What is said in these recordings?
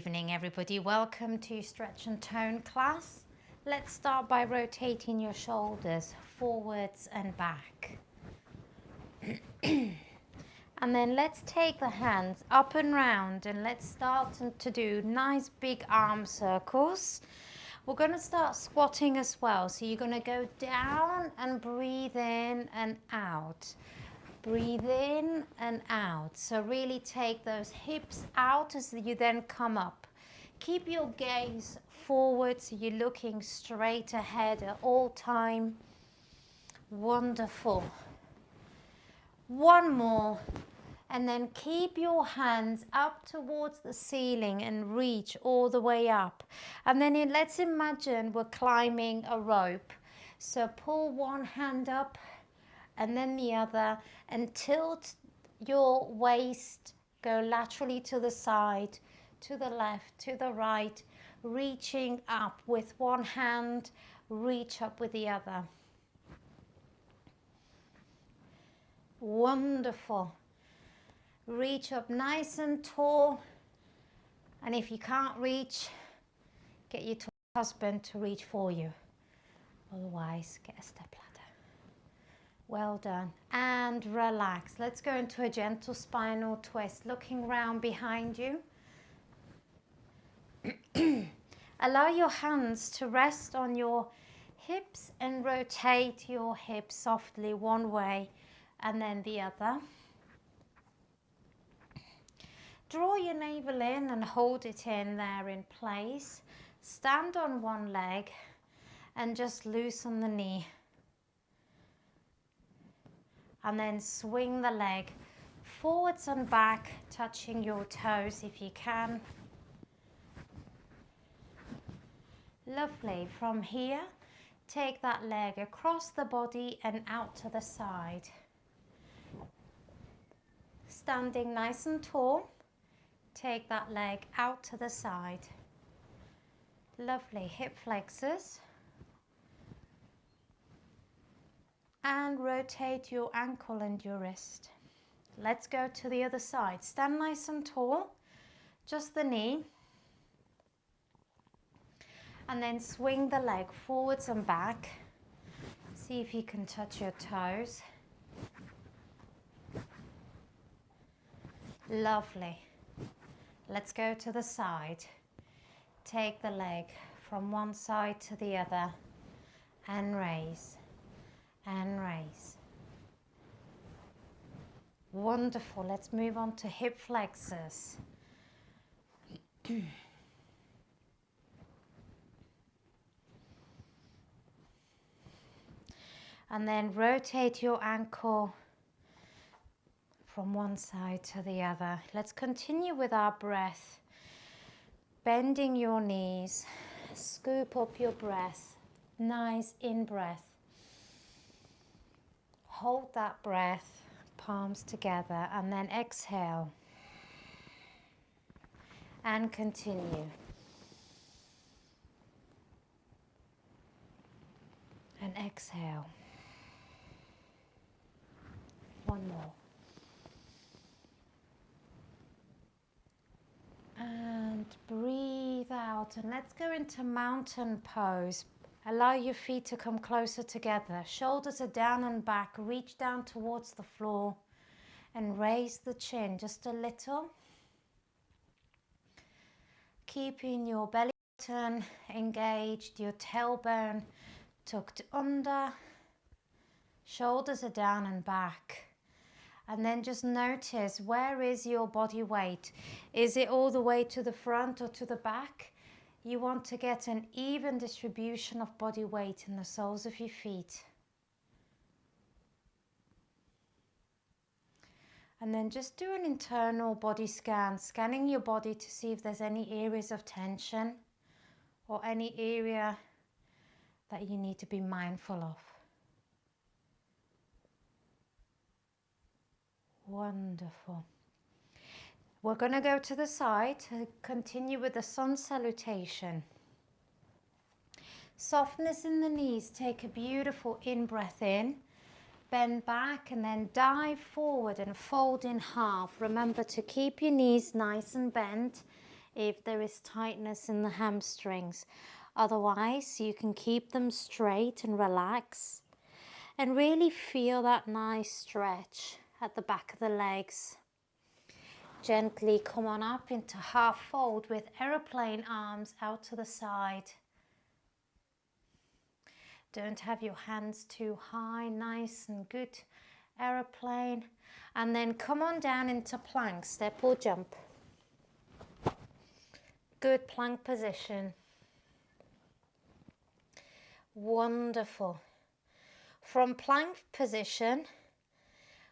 evening, everybody. Welcome to Stretch and Tone class. Let's start by rotating your shoulders forwards and back. And then let's take the hands up and round and let's start to do nice big arm circles. We're going to start squatting as well. So you're going to go down and breathe in and out. Breathe in and out. So really take those hips out as you then come up. Keep your gaze forward so you're looking straight ahead at all time. Wonderful. One more. And then keep your hands up towards the ceiling and reach all the way up. And then let's imagine we're climbing a rope. So pull one hand up and then the other, and tilt your waist, go laterally to the side, to the left, to the right, reaching up with one hand, reach up with the other. Wonderful. Reach up nice and tall, and if you can't reach, get your husband to reach for you. Otherwise, get a step ladder. Well done. And relax. Let's go into a gentle spinal twist, looking round behind you. Allow your hands to rest on your hips and rotate your hips softly one way and then the other. Draw your navel in and hold it in there in place. Stand on one leg and just loosen the knee. And then swing the leg forwards and back, touching your toes if you can. Lovely. From here, take that leg across the body and out to the side. Standing nice and tall, take that leg out to the side. Lovely. Hip flexors. And rotate your ankle and your wrist. Let's go to the other side. Stand nice and tall, just the knee. And then swing the leg forwards and back. See if you can touch your toes. Lovely. Let's go to the side. Take the leg from one side to the other and raise. And raise. Wonderful. Let's move on to hip flexors. And then rotate your ankle from one side to the other. Let's continue with our breath. Bending your knees. Scoop up your breath. Nice in-breath. Hold that breath, palms together, and then exhale. And continue. And exhale. One more. And breathe out. And let's go into mountain pose. Allow your feet to come closer together. Shoulders are down and back. Reach down towards the floor and raise the chin just a little. Keeping your belly button engaged, your tailbone tucked under. Shoulders are down and back. And then just notice, where is your body weight? Is it all the way to the front or to the back? You want to get an even distribution of body weight in the soles of your feet. And then just do an internal body scan, scanning your body to see if there's any areas of tension or any area that you need to be mindful of. Wonderful. We're going to go to the side to continue with the sun salutation. Softness in the knees. Take a beautiful in-breath in. Bend back and then dive forward and fold in half. Remember to keep your knees nice and bent. if there is tightness in the hamstrings. Otherwise, you can keep them straight and relax and really feel that nice stretch at the back of the legs. Gently come on up into half fold with aeroplane arms out to the side. Don't have your hands too high, nice and good aeroplane. And then come on down into plank, step or jump. Good plank position. Wonderful. From plank position,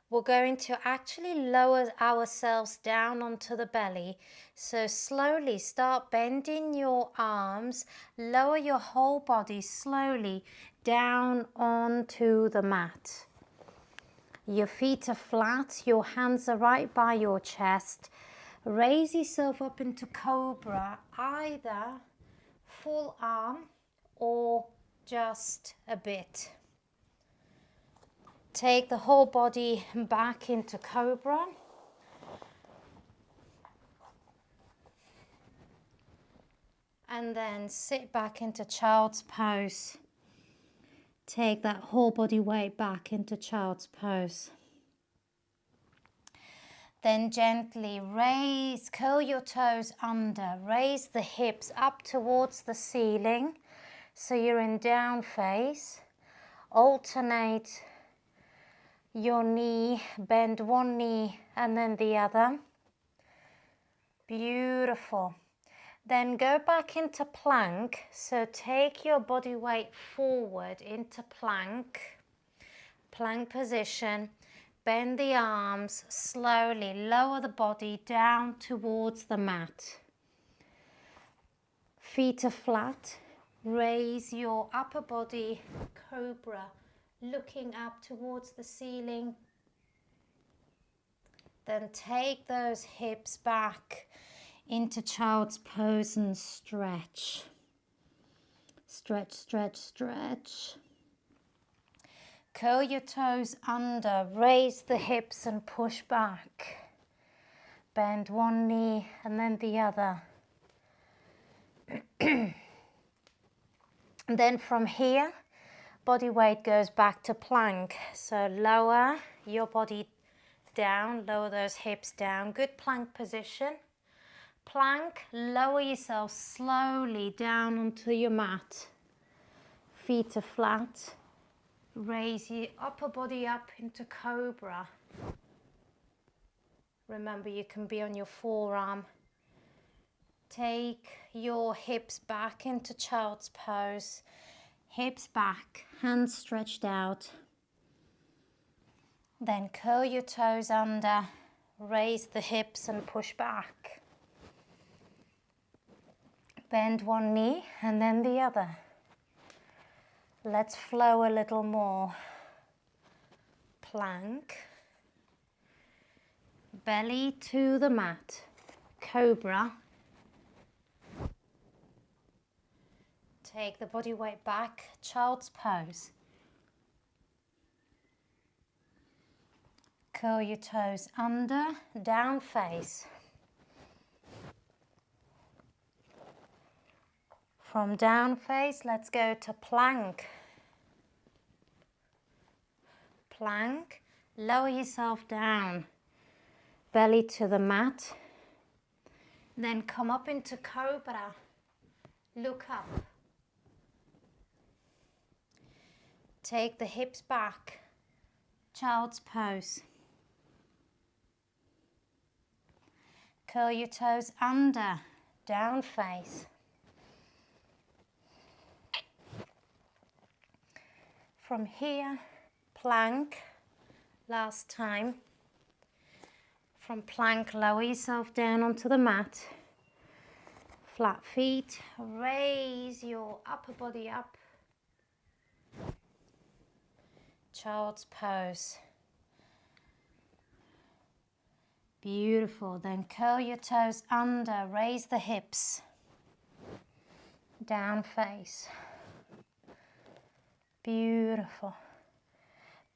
we're going to actually lower ourselves down onto the belly. So slowly start bending your arms, lower your whole body slowly down onto the mat. Your feet are flat, your hands are right by your chest. Raise yourself up into cobra, either full arm or just a bit. Take the whole body back into cobra. And then sit back into child's pose. Take that whole body weight back into child's pose. Then gently raise, curl your toes under, raise the hips up towards the ceiling. So you're in down face. Alternate your knee, bend one knee and then the other. Beautiful. Then go back into plank. So take your body weight forward into plank. Plank position. Bend the arms, slowly lower the body down towards the mat. Feet are flat. Raise your upper body, cobra, looking up towards the ceiling. Then take those hips back into child's pose and stretch. Stretch, stretch, stretch. Curl your toes under, raise the hips and push back. Bend one knee and then the other. Then from here, body weight goes back to plank. So lower your body down, lower those hips down. Good plank position. Plank, lower yourself slowly down onto your mat. Feet are flat. Raise your upper body up into cobra. Remember, you can be on your forearm. Take your hips back into child's pose. Hips back, hands stretched out. Then curl your toes under, raise the hips and push back. Bend one knee and then the other. Let's flow a little more. Plank. Belly to the mat. Cobra. Take the body weight back, child's pose. Curl your toes under, down face. From down face, let's go to plank. Plank, lower yourself down, belly to the mat. Then come up into cobra, look up. Take the hips back, child's pose. Curl your toes under, down face. From here, plank, last time. From plank, lower yourself down onto the mat. Flat feet, raise your upper body up. Child's pose. Beautiful. Then curl your toes under, raise the hips. Down face. Beautiful.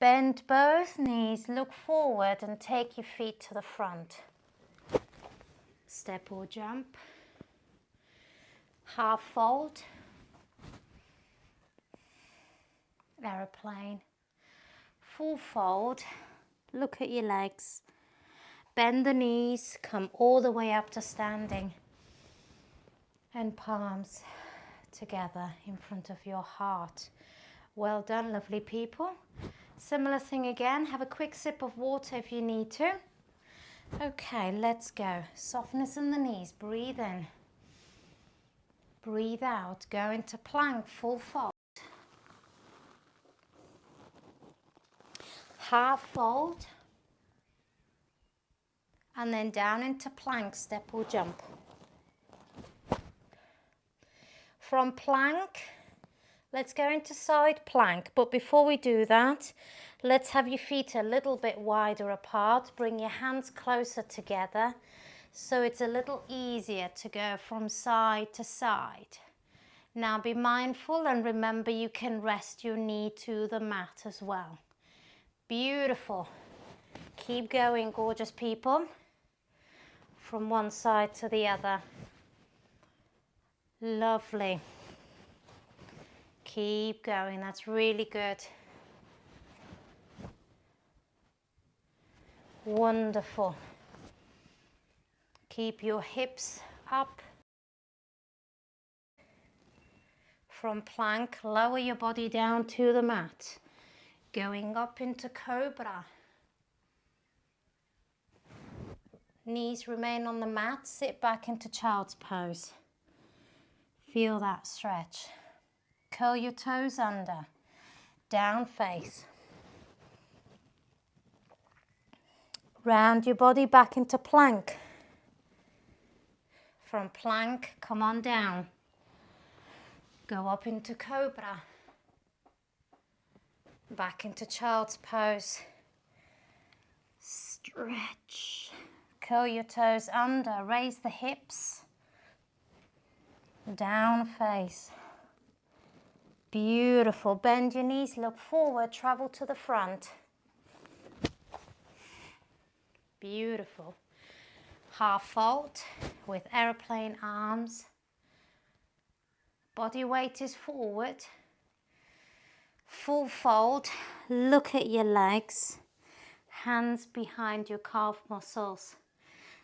Bend both knees, look forward and take your feet to the front. Step or jump. half fold, aeroplane, full fold, look at your legs, bend the knees, come all the way up to standing, and palms together in front of your heart. Well done, lovely people. Similar thing again, have a quick sip of water if you need to. Okay, let's go. Softness in the knees, breathe in. Breathe out, go into plank, full fold. Half fold. And then down into plank, step or jump. From plank, let's go into side plank. But before we do that, let's have your feet a little bit wider apart. Bring your hands closer together so it's a little easier to go from side to side. Now be mindful and remember you can rest your knee to the mat as well. Beautiful. Keep going, gorgeous people. From one side to the other. Lovely. Keep going, that's really good. Wonderful. Keep your hips up. From plank, lower your body down to the mat. Going up into cobra. Knees remain on the mat, sit back into child's pose. Feel that stretch. Curl your toes under, down face. Round your body back into plank. From plank, come on down. Go up into cobra. Back into child's pose. Stretch. Curl your toes under, raise the hips. Down face. Beautiful. Bend your knees, look forward, travel to the front. Beautiful. Half fold with aeroplane arms. Body weight is forward. Full fold. Look at your legs. Hands behind your calf muscles.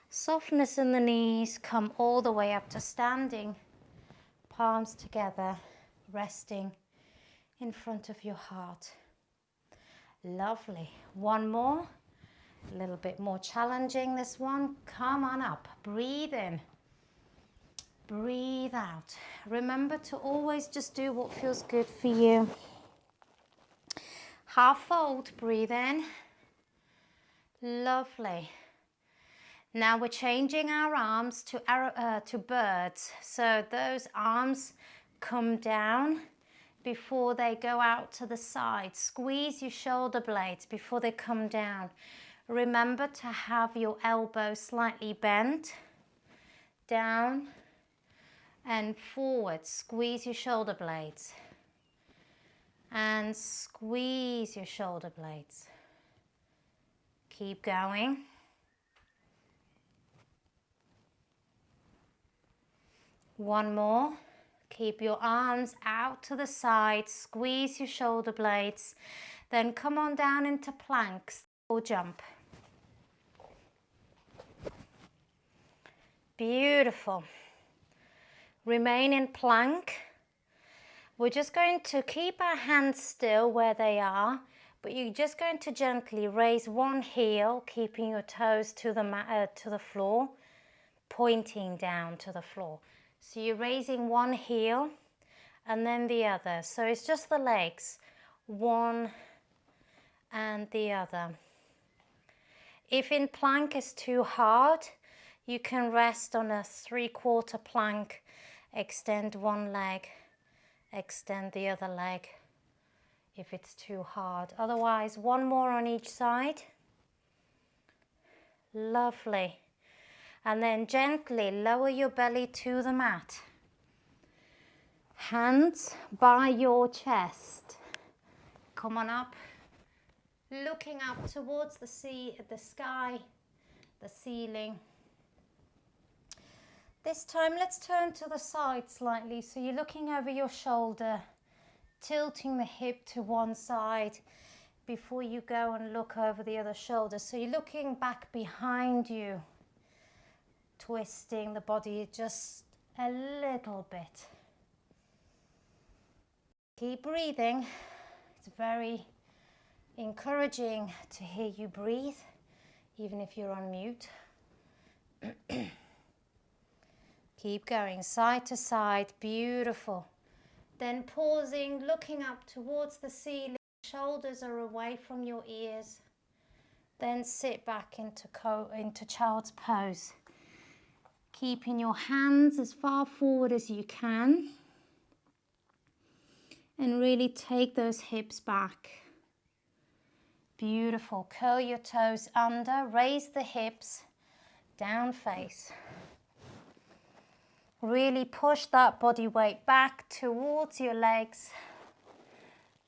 Softness in the knees. Come all the way up to standing. Palms together, resting in front of your heart. Lovely. One more. A little bit more challenging, this one. Come on up. Breathe in. Breathe out. Remember to always just do what feels good for you. Half fold. Breathe in. Lovely. Now we're changing our arms to birds. So those arms come down before they go out to the side. Squeeze your shoulder blades before they come down. Remember to have your elbow slightly bent, down and forward. Squeeze your shoulder blades and squeeze your shoulder blades. Keep going. One more. Keep your arms out to the side, squeeze your shoulder blades, then come on down into planks or jump. Beautiful. Remain in plank. We're just going to keep our hands still where they are, but you're just going to gently raise one heel, keeping your toes to the floor, pointing down to the floor. So you're raising one heel and then the other. So it's just the legs, one and the other. If in plank is too hard, you can rest on a 3/4 plank, extend one leg, extend the other leg if it's too hard. Otherwise, one more on each side. Lovely. And then gently lower your belly to the mat. Hands by your chest. Come on up. Looking up towards the sky, the ceiling. This time let's turn to the side slightly. So you're looking over your shoulder, tilting the hip to one side before you go and look over the other shoulder. So you're looking back behind you, twisting the body just a little bit. Keep breathing. It's very encouraging to hear you breathe, even if you're on mute. Keep going side to side, beautiful. Then pausing, looking up towards the ceiling, shoulders are away from your ears. Then sit back into child's pose. Keeping your hands as far forward as you can. And really take those hips back. Beautiful. Curl your toes under, raise the hips, down face. Really push that body weight back towards your legs.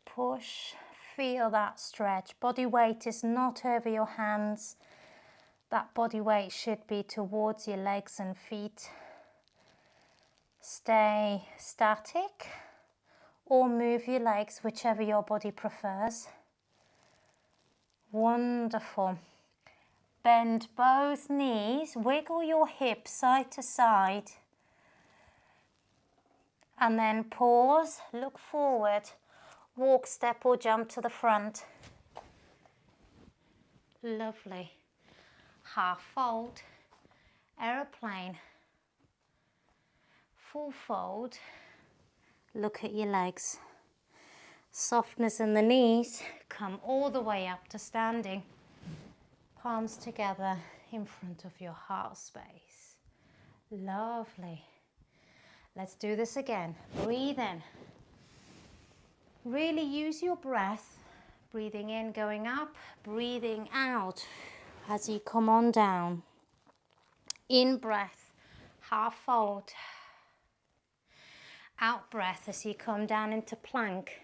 Push, feel that stretch. Body weight is not over your hands. That body weight should be towards your legs and feet. Stay static. Or move your legs, whichever your body prefers. Wonderful. Bend both knees, wiggle your hips side to side. And then pause, look forward, walk, step or jump to the front. Lovely. Half fold, aeroplane. Full fold. Look at your legs. Softness in the knees. Come all the way up to standing. Palms together in front of your heart space. Lovely. Let's do this again. Breathe in. Really use your breath. Breathing in, going up. Breathing out as you come on down. In breath. Half fold. Out breath as you come down into plank.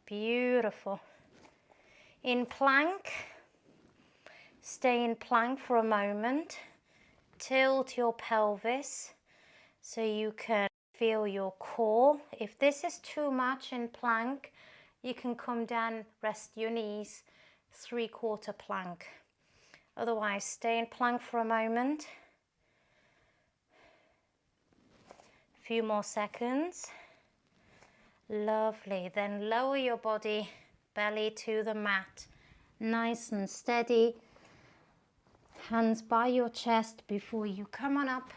Beautiful. In plank, stay in plank for a moment. Tilt your pelvis so you can feel your core. If this is too much in plank, you can come down, rest your knees, 3/4 plank. Otherwise, stay in plank for a moment. Few more seconds. Lovely. Then lower your body, belly to the mat. Nice and steady. Hands by your chest before you come on up.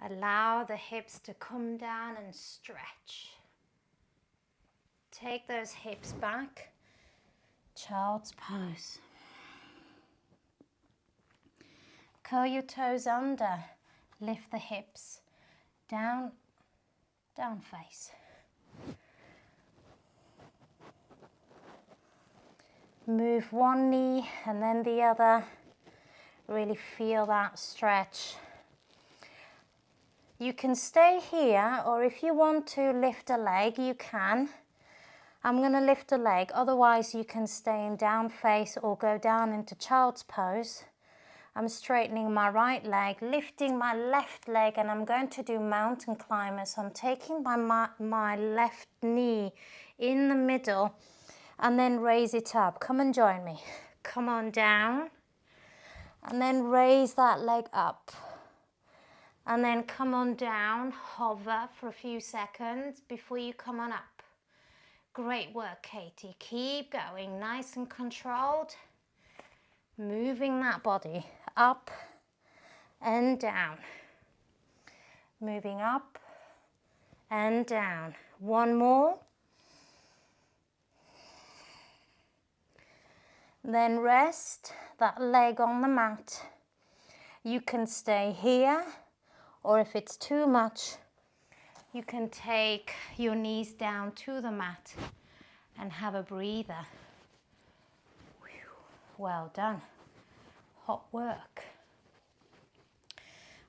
Allow the hips to come down and stretch. Take those hips back. Child's pose. Curl your toes under. Lift the hips. Down, down face. Move one knee and then the other. Really feel that stretch. You can stay here, or if you want to lift a leg, you can. I'm going to lift a leg, otherwise you can stay in down face or go down into child's pose. I'm straightening my right leg, lifting my left leg, and I'm going to do mountain climber. So I'm taking my left knee in the middle and then raise it up. Come and join me. Come on down and then raise that leg up. And then come on down, hover for a few seconds before you come on up. Great work, Katie. Keep going, nice and controlled. Moving that body up and down. Moving up and down. One more. Then rest that leg on the mat. You can stay here, or if it's too much, you can take your knees down to the mat and have a breather. Well done. Hot work.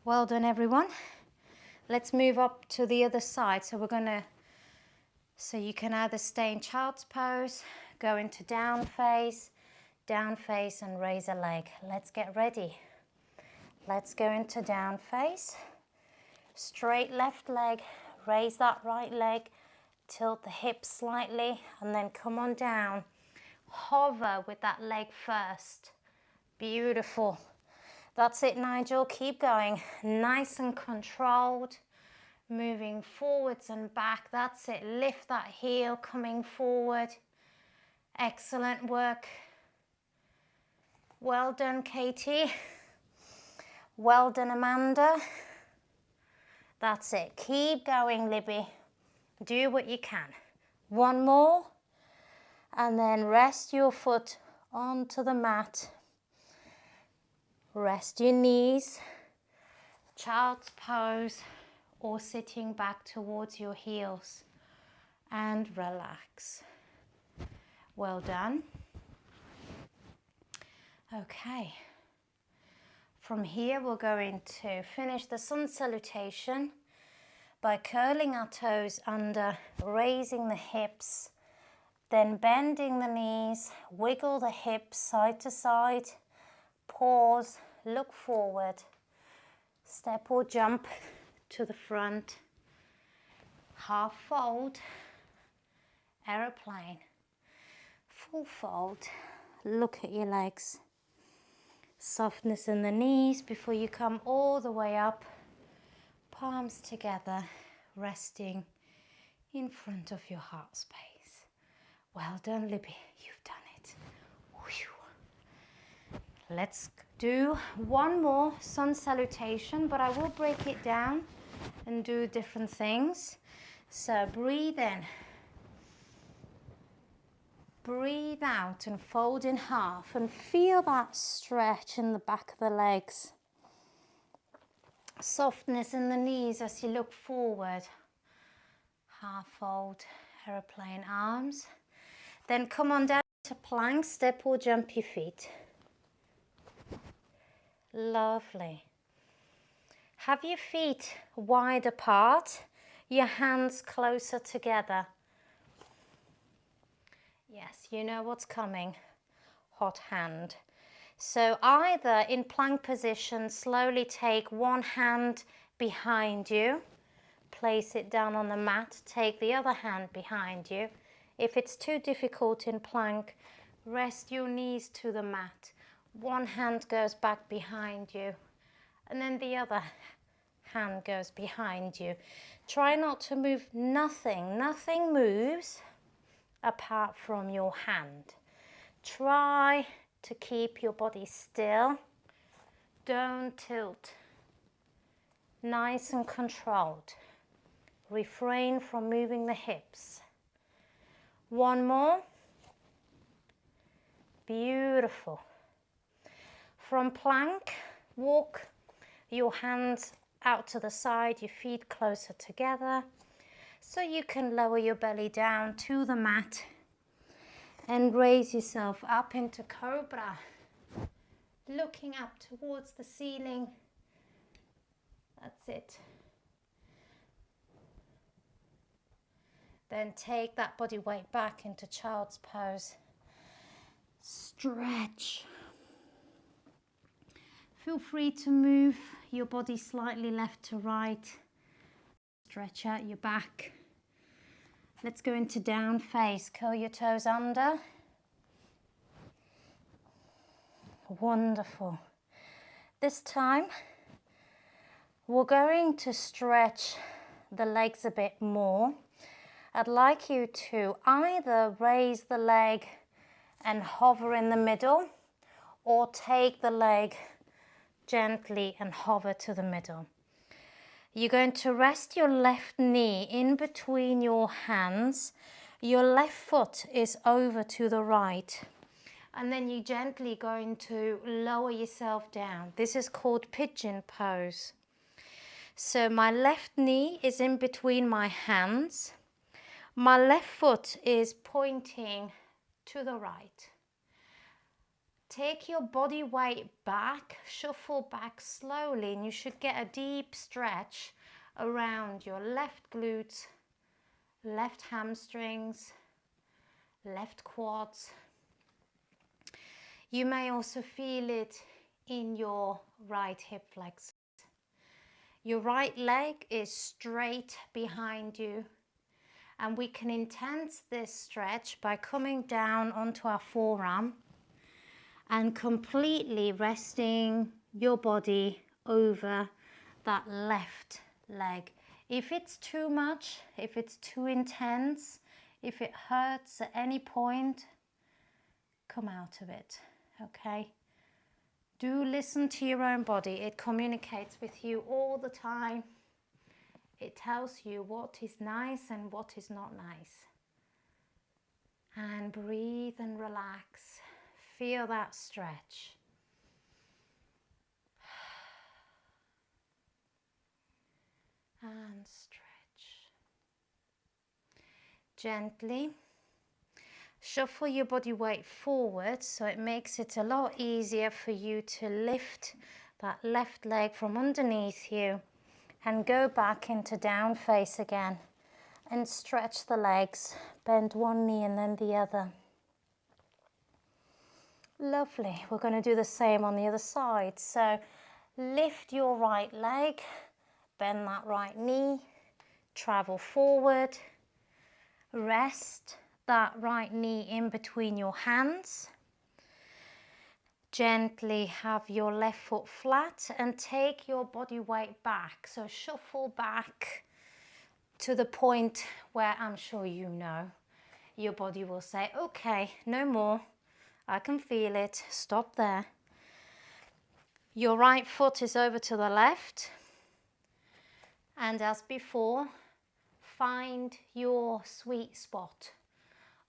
Well done, everyone. Let's move up to the other side. So you can either stay in child's pose, go into down face, and raise a leg. Let's get ready. Let's go into down face. Straight left leg, raise that right leg, tilt the hips slightly, and then come on down. Hover with that leg first. Beautiful. That's it, Nigel. Keep going. Nice and controlled. Moving forwards and back. That's it. Lift that heel, coming forward. Excellent work. Well done, Katie. Well done, Amanda. That's it. Keep going, Libby. Do what you can. One more. And then rest your foot onto the mat. Rest your knees. Child's pose or sitting back towards your heels. And relax. Well done. Okay. From here, we're going to finish the sun salutation by curling our toes under, raising the hips, then bending the knees, wiggle the hips side to side, pause, look forward, step or jump to the front, half fold, aeroplane, full fold, look at your legs. Softness in the knees before you come all the way up. Palms together, resting in front of your heart space. Well done, Libby. You've done it. Whew. Let's do one more sun salutation, but I will break it down and do different things. So breathe in. Breathe out and fold in half and feel that stretch in the back of the legs. Softness in the knees as you look forward. Half fold, aeroplane arms. Then come on down to plank, step or jump your feet. Lovely. Have your feet wide apart, your hands closer together. Yes, you know what's coming. Hot hand. So either in plank position, slowly take one hand behind you, place it down on the mat, take the other hand behind you. If it's too difficult in plank, rest your knees to the mat. One hand goes back behind you, and then the other hand goes behind you. Try not to move nothing. Nothing moves apart from your hand. Try to keep your body still. Don't tilt. Nice and controlled. Refrain from moving the hips. One more. Beautiful. From plank, walk your hands out to the side, your feet closer together, so you can lower your belly down to the mat and raise yourself up into cobra, looking up towards the ceiling. That's it. Then take that body weight back into child's pose. Stretch. Feel free to move your body slightly left to right. Stretch out your back. Let's go into down face. Curl your toes under. Wonderful. This time, we're going to stretch the legs a bit more. I'd like you to either raise the leg and hover in the middle, or take the leg gently and hover to the middle. You're going to rest your left knee in between your hands. Your left foot is over to the right. And then you're gently going to lower yourself down. This is called pigeon pose. So my left knee is in between my hands. My left foot is pointing to the right. Take your body weight back, shuffle back slowly, and you should get a deep stretch around your left glutes, left hamstrings, left quads. You may also feel it in your right hip flexor. Your right leg is straight behind you, and we can intense this stretch by coming down onto our forearm and completely resting your body over that left leg. If it's too much, if it's too intense, if it hurts at any point, come out of it, okay? Do listen to your own body. It communicates with you all the time. It tells you what is nice and what is not nice. And breathe and relax. Feel that stretch. And stretch. Gently shuffle your body weight forward so it makes it a lot easier for you to lift that left leg from underneath you and go back into down face again and stretch the legs. Bend one knee and then the other. Lovely. We're going to do the same on the other side. So lift your right leg, bend that right knee, travel forward, rest that right knee in between your hands. Gently have your left foot flat and take your body weight back. So shuffle back to the point where I'm sure you know your body will say, okay, no more. I can feel it. Stop there. Your right foot is over to the left. And as before, find your sweet spot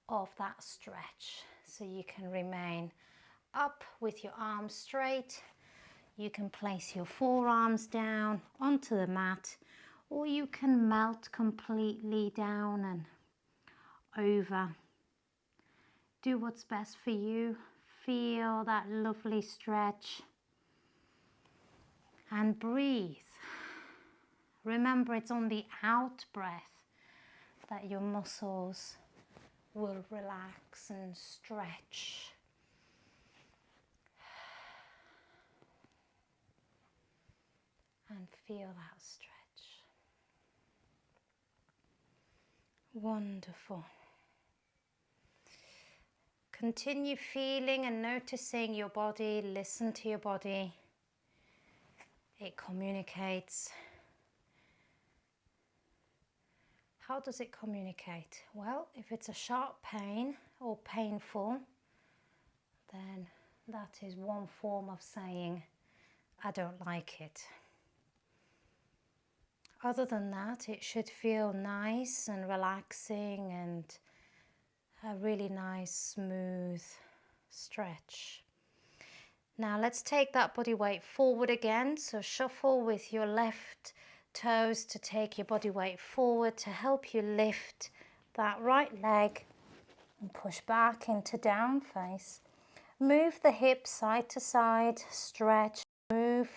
of that stretch so you can remain up with your arms straight. You can place your forearms down onto the mat, or you can melt completely down and over. Do what's best for you. Feel that lovely stretch and breathe. Remember, it's on the out breath that your muscles will relax and stretch. And feel that stretch. Wonderful. Continue feeling and noticing your body. Listen to your body. It communicates. How does it communicate? Well, if it's a sharp pain or painful, then that is one form of saying, I don't like it. Other than that, it should feel nice and relaxing and a really nice, smooth stretch. Now let's take that body weight forward again. So shuffle with your left toes to take your body weight forward to help you lift that right leg and push back into down face. Move the hips side to side, stretch, move.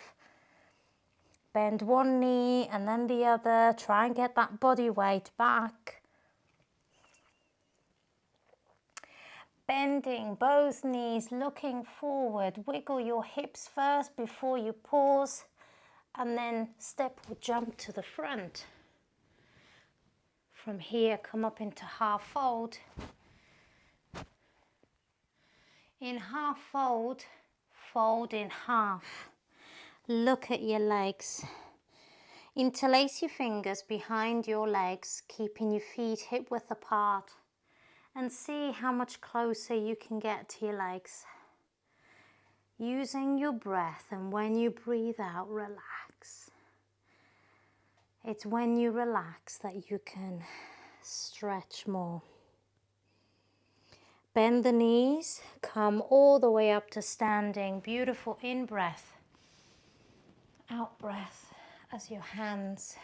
Bend one knee and then the other. Try and get that body weight back. Bending both knees, looking forward. Wiggle your hips first before you pause. And then step or jump to the front. From here, come up into half fold. In half fold, fold in half. Look at your legs. Interlace your fingers behind your legs, keeping your feet hip width apart, and see how much closer you can get to your legs. Using your breath, and when you breathe out, relax. It's when you relax that you can stretch more. Bend the knees, come all the way up to standing. Beautiful in-breath. Out-breath as your hands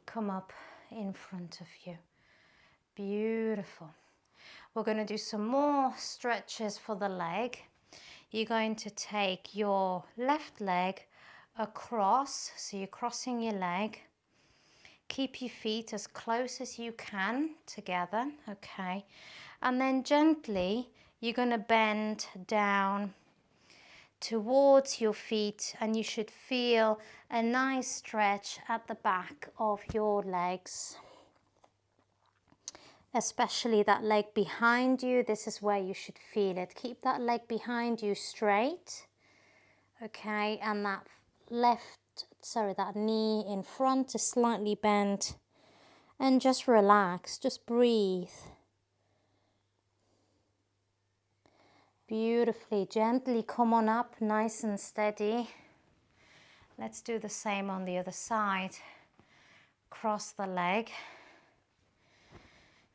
come up in front of you. Beautiful. We're going to do some more stretches for the leg. You're going to take your left leg across, so you're crossing your leg. Keep your feet as close as you can together, okay? And then gently, you're going to bend down towards your feet, and you should feel a nice stretch at the back of your legs, especially that leg behind you. This is where you should feel it. Keep that leg behind you straight, okay, and that that knee in front is slightly bent, and just relax, just breathe. Beautifully, gently come on up, nice and steady. Let's do the same on the other side. Cross the leg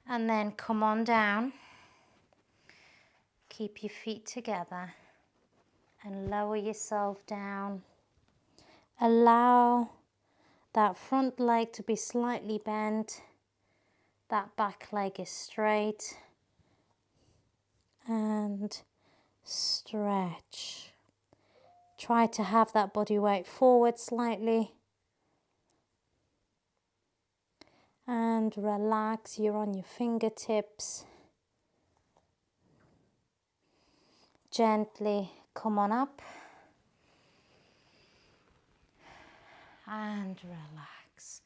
and then come on down. Keep your feet together and lower yourself down. Allow that front leg to be slightly bent. That back leg is straight. And stretch. Try to have that body weight forward slightly. And relax, you're on your fingertips. Gently come on up. And relax.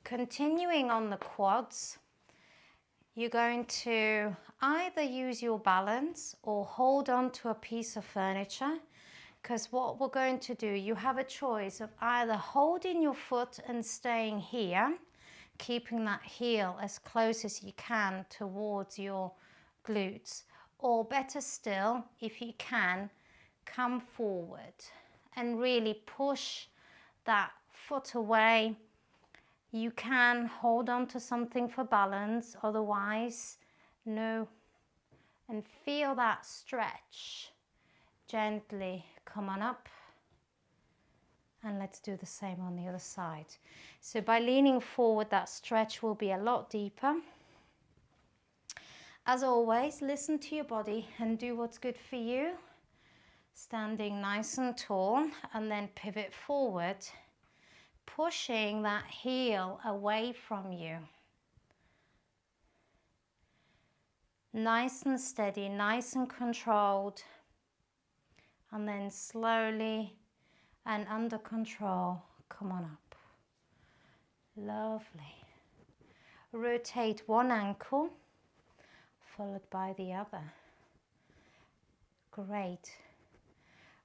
Continuing on the quads, you're going to either use your balance or hold on to a piece of furniture, because what we're going to do, you have a choice of either holding your foot and staying here, keeping that heel as close as you can towards your glutes, or better still, if you can, come forward and really push that foot away. You can hold on to something for balance, otherwise no, and feel that stretch. Gently come on up, and let's do the same on the other side. So by leaning forward, that stretch will be a lot deeper. As always, listen to your body and do what's good for you. Standing nice and tall, and then pivot forward, pushing that heel away from you. Nice and steady, nice and controlled, and then slowly and under control, come on up. Lovely. Rotate one ankle, followed by the other. Great.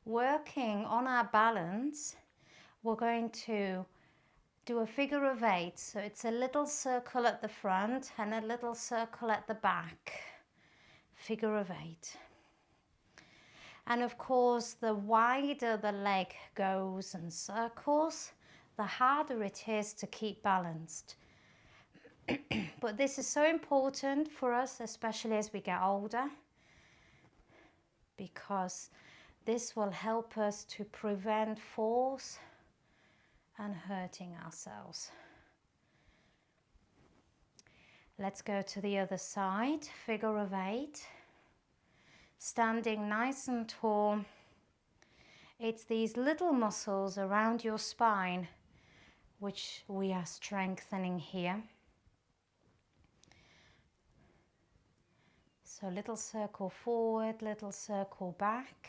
Working on our balance, we're going to do a figure of 8. So it's a little circle at the front and a little circle at the back. Figure of 8. And of course, the wider the leg goes and circles, the harder it is to keep balanced. But this is so important for us, especially as we get older, because this will help us to prevent falls and hurting ourselves. Let's go to the other side, figure of 8. Standing nice and tall. It's these little muscles around your spine which we are strengthening here. So little circle forward, little circle back.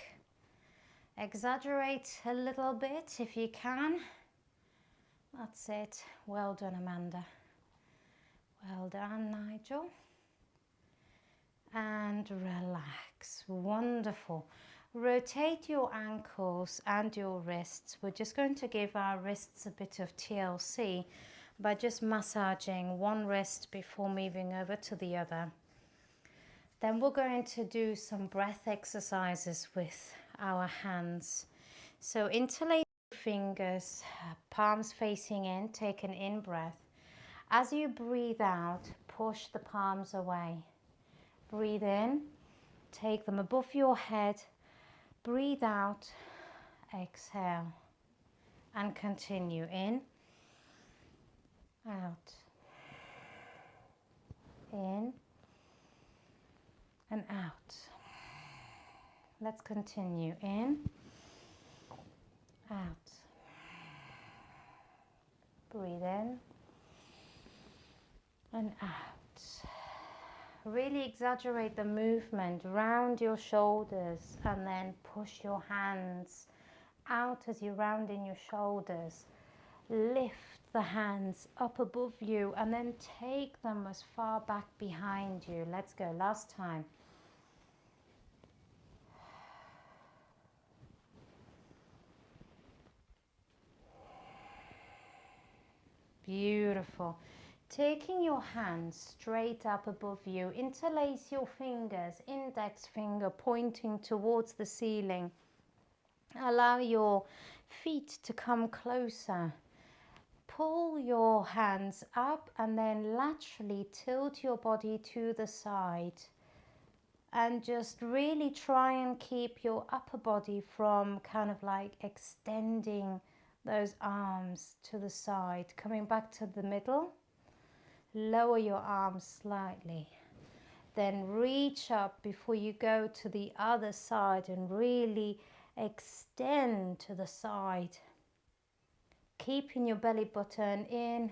Exaggerate a little bit if you can. That's it. Well done, Amanda. Well done, Nigel. And relax. Wonderful. Rotate your ankles and your wrists. We're just going to give our wrists a bit of TLC by just massaging one wrist before moving over to the other. Then we're going to do some breath exercises with our hands. So interlace your fingers, palms facing in, take an in breath. As you breathe out, push the palms away. Breathe in, take them above your head. Breathe out, exhale, and continue. In, out, in, and out. Let's continue. In, out. Breathe in and out. Really exaggerate the movement round your shoulders and then push your hands out as you round in your shoulders. Lift the hands up above you and then take them as far back behind you. Let's go, last time. Beautiful. Taking your hands straight up above you, interlace your fingers, index finger pointing towards the ceiling. Allow your feet to come closer. Pull your hands up and then laterally tilt your body to the side. And just really try and keep your upper body from kind of like extending those arms to the side. Coming back to the middle. Lower your arms slightly. Then reach up before you go to the other side and really extend to the side. Keeping your belly button in,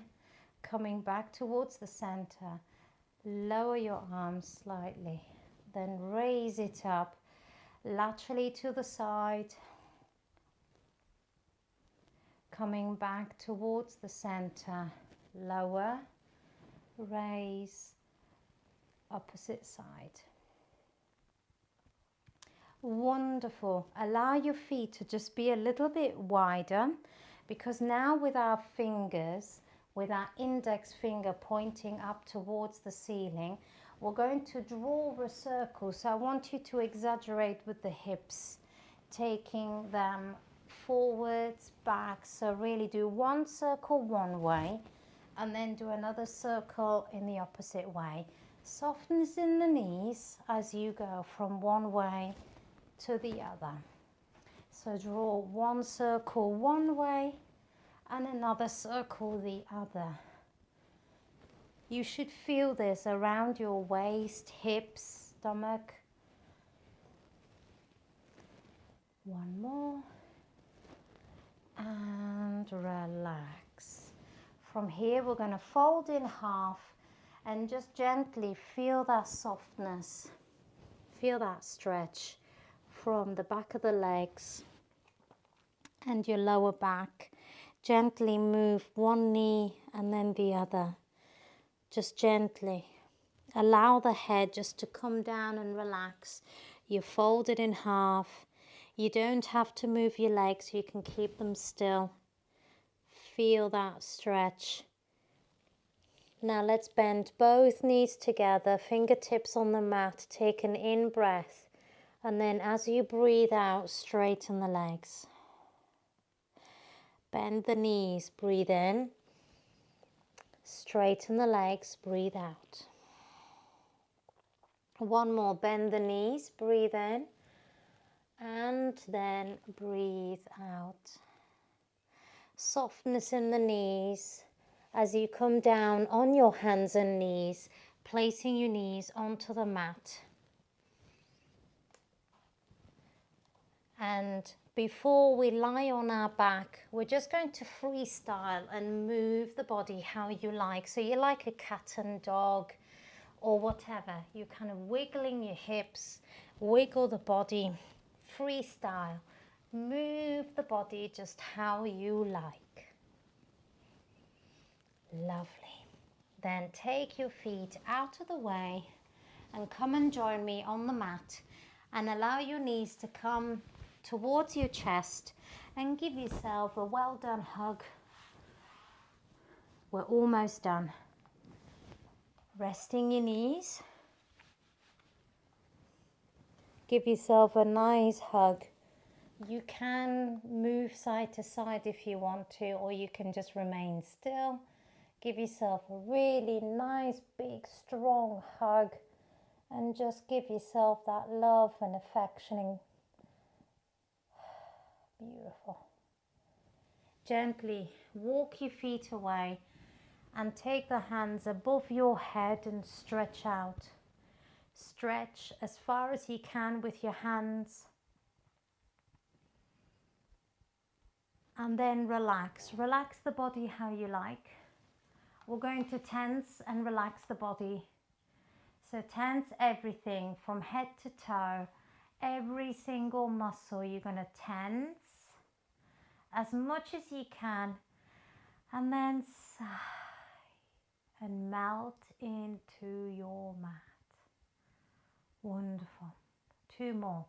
coming back towards the center. Lower your arms slightly. Then raise it up laterally to the side. Coming back towards the center. Lower, raise, opposite side. Wonderful. Allow your feet to just be a little bit wider, because now with our fingers, with our index finger pointing up towards the ceiling, we're going to draw a circle. So I want you to exaggerate with the hips, taking them forwards, back. So really do one circle one way and then do another circle in the opposite way. Softness in the knees as you go from one way to the other. So draw one circle one way and another circle the other. You should feel this around your waist, hips, stomach. One more. And relax. From here we're going to fold in half and just gently feel that softness. Feel that stretch from the back of the legs and your lower back. Gently move one knee and then the other. Just gently. Allow the head just to come down and relax. You fold it in half. You don't have to move your legs, you can keep them still. Feel that stretch. Now let's bend both knees together, fingertips on the mat, take an in breath. And then as you breathe out, straighten the legs. Bend the knees, breathe in. Straighten the legs, breathe out. One more, bend the knees, breathe in. And then breathe out. Softness in the knees as you come down on your hands and knees, placing your knees onto the mat. And before we lie on our back, we're just going to freestyle and move the body how you like. So you're like a cat and dog or whatever. You're kind of wiggling your hips, wiggle the body, freestyle. Move the body just how you like. Lovely. Then take your feet out of the way and come and join me on the mat and allow your knees to come towards your chest and give yourself a well done hug. We're almost done. Resting your knees. Give yourself a nice hug. You can move side to side if you want to, or you can just remain still. Give yourself a really nice, big, strong hug and just give yourself that love and affection. Beautiful. Gently walk your feet away and take the hands above your head and stretch out. Stretch as far as you can with your hands. And then relax. Relax the body how you like. We're going to tense and relax the body. So tense everything from head to toe. Every single muscle you're going to tense as much as you can, and then sigh and melt into your mat. Wonderful. 2 more.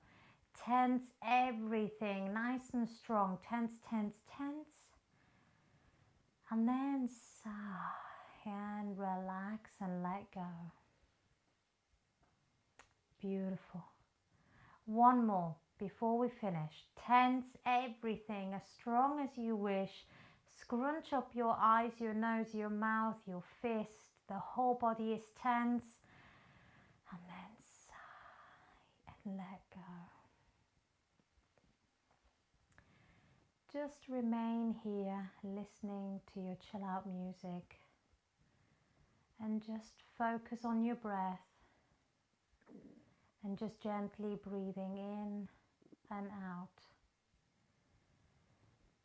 Tense everything nice and strong. Tense, tense, tense. And then sigh and relax and let go. Beautiful. 1 more before we finish. Tense everything as strong as you wish. Scrunch up your eyes, your nose, your mouth, your fist. The whole body is tense. And then sigh and let go. Just remain here listening to your chill out music and just focus on your breath and just gently breathing in and out.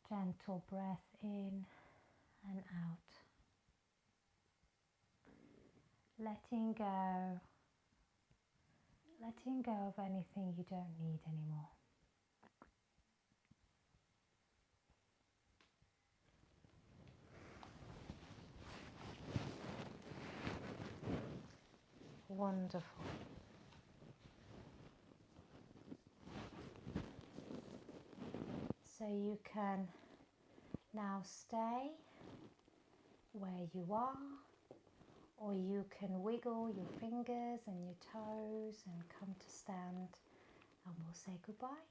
Gentle breath in and out. Letting go of anything you don't need anymore. Wonderful. So you can now stay where you are, or you can wiggle your fingers and your toes and come to stand, and we'll say goodbye.